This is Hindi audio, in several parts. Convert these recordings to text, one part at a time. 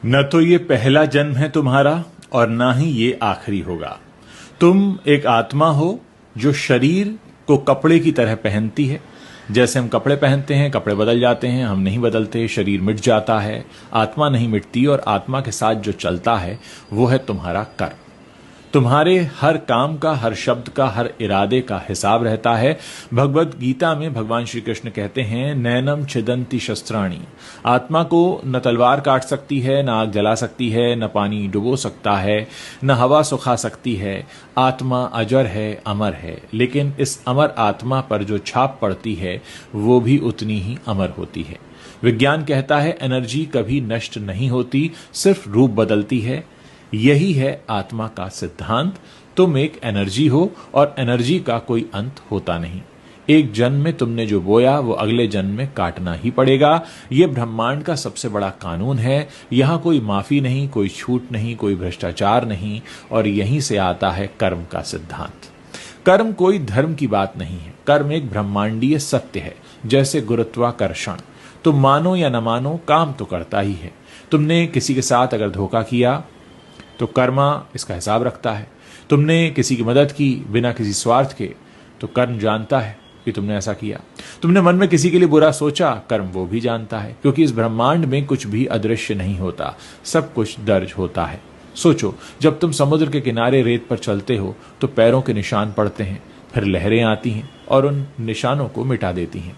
न तो ये पहला जन्म है तुम्हारा और ना ही ये आखिरी होगा। तुम एक आत्मा हो जो शरीर को कपड़े की तरह पहनती है। जैसे हम कपड़े पहनते हैं, कपड़े बदल जाते हैं, हम नहीं बदलते, शरीर मिट जाता है, आत्मा नहीं मिटती। और आत्मा के साथ जो चलता है वो है तुम्हारा कर्म। तुम्हारे हर काम का, हर शब्द का, हर इरादे का हिसाब रहता है। भगवत गीता में भगवान श्री कृष्ण कहते हैं, नैनम छिदंती शस्त्राणी। आत्मा को न तलवार काट सकती है, न आग जला सकती है, न पानी डुबो सकता है, न हवा सुखा सकती है। आत्मा अजर है, अमर है। लेकिन इस अमर आत्मा पर जो छाप पड़ती है वो भी उतनी ही अमर होती है। विज्ञान कहता है एनर्जी कभी नष्ट नहीं होती, सिर्फ रूप बदलती है। यही है आत्मा का सिद्धांत। तुम एक एनर्जी हो और एनर्जी का कोई अंत होता नहीं। एक जन्म में तुमने जो बोया वो अगले जन्म में काटना ही पड़ेगा। ये ब्रह्मांड का सबसे बड़ा कानून है। यहां कोई माफी नहीं, कोई छूट नहीं, कोई भ्रष्टाचार नहीं। और यहीं से आता है कर्म का सिद्धांत। कर्म कोई धर्म की बात नहीं है। कर्म एक ब्रह्मांडीय सत्य है। जैसे गुरुत्वाकर्षण, तुम मानो या न मानो काम तो करता ही है। तुमने किसी के साथ अगर धोखा किया तो कर्मा इसका हिसाब रखता है। तुमने किसी की मदद की बिना किसी स्वार्थ के, तो कर्म जानता है कि तुमने ऐसा किया। तुमने मन में किसी के लिए बुरा सोचा, कर्म वो भी जानता है। क्योंकि इस ब्रह्मांड में कुछ भी अदृश्य नहीं होता, सब कुछ दर्ज होता है। सोचो, जब तुम समुद्र के किनारे रेत पर चलते हो तो पैरों के निशान पड़ते हैं, फिर लहरें आती हैं और उन निशानों को मिटा देती हैं।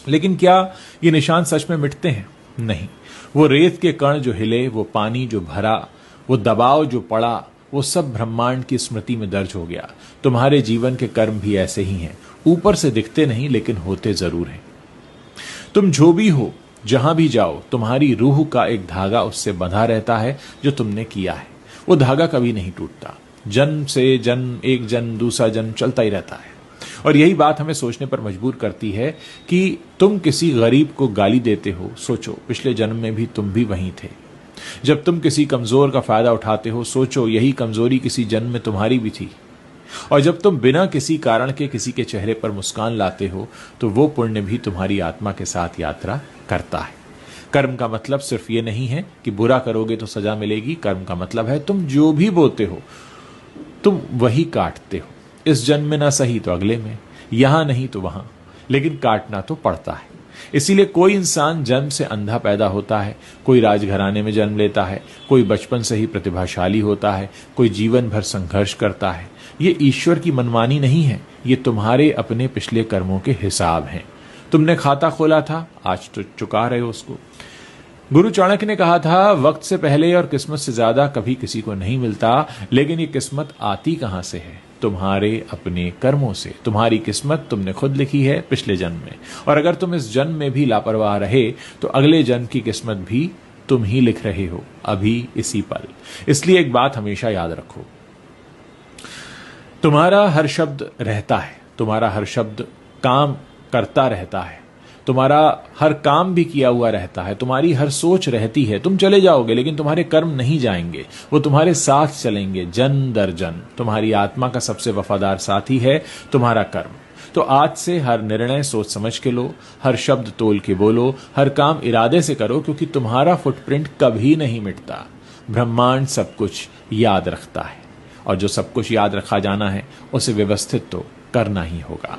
लेकिन क्या ये निशान सच में मिटते हैं? नहीं। वो रेत के कण जो हिले, वो पानी जो भरा, वो दबाव जो पड़ा, वो सब ब्रह्मांड की स्मृति में दर्ज हो गया। तुम्हारे जीवन के कर्म भी ऐसे ही हैं। ऊपर से दिखते नहीं लेकिन होते जरूर हैं। तुम जो भी हो, जहां भी जाओ, तुम्हारी रूह का एक धागा उससे बंधा रहता है जो तुमने किया है। वो धागा कभी नहीं टूटता। जन्म से जन्म, एक जन्म दूसरा जन्म चलता ही रहता है। और यही बात हमें सोचने पर मजबूर करती है कि तुम किसी गरीब को गाली देते हो। सोचो, पिछले जन्म में भी तुम भी वहीं थे। जब तुम किसी कमजोर का फायदा उठाते हो, सोचो यही कमजोरी किसी जन्म में तुम्हारी भी थी। और जब तुम बिना किसी कारण के किसी के चेहरे पर मुस्कान लाते हो तो वो पुण्य भी तुम्हारी आत्मा के साथ यात्रा करता है। कर्म का मतलब सिर्फ ये नहीं है कि बुरा करोगे तो सजा मिलेगी। कर्म का मतलब है तुम जो भी बोते हो तुम वही काटते हो। इस जन्म में ना सही तो अगले में, यहां नहीं तो वहां, लेकिन काटना तो पड़ता है। इसीलिए कोई इंसान जन्म से अंधा पैदा होता है, कोई राजघराने में जन्म लेता है, कोई बचपन से ही प्रतिभाशाली होता है, कोई जीवन भर संघर्ष करता है। ये ईश्वर की मनमानी नहीं है, ये तुम्हारे अपने पिछले कर्मों के हिसाब हैं। तुमने खाता खोला था, आज तो चुका रहे हो उसको। गुरु चाणक्य ने कहा था, वक्त से पहले और किस्मत से ज्यादा कभी किसी को नहीं मिलता। लेकिन ये किस्मत आती कहां से है? तुम्हारे अपने कर्मों से। तुम्हारी किस्मत तुमने खुद लिखी है पिछले जन्म में। और अगर तुम इस जन्म में भी लापरवाह रहे तो अगले जन्म की किस्मत भी तुम ही लिख रहे हो, अभी इसी पल। इसलिए एक बात हमेशा याद रखो, तुम्हारा हर शब्द रहता है, तुम्हारा हर शब्द काम करता रहता है, तुम्हारा हर काम भी किया हुआ रहता है, तुम्हारी हर सोच रहती है। तुम चले जाओगे लेकिन तुम्हारे कर्म नहीं जाएंगे, वो तुम्हारे साथ चलेंगे जन्म दर जन्म। तुम्हारी आत्मा का सबसे वफादार साथी है तुम्हारा कर्म। तो आज से हर निर्णय सोच समझ के लो, हर शब्द तोल के बोलो, हर काम इरादे से करो, क्योंकि तुम्हारा फुटप्रिंट कभी नहीं मिटता। ब्रह्मांड सब कुछ याद रखता है और जो सब कुछ याद रखा जाना है उसे व्यवस्थित तो करना ही होगा।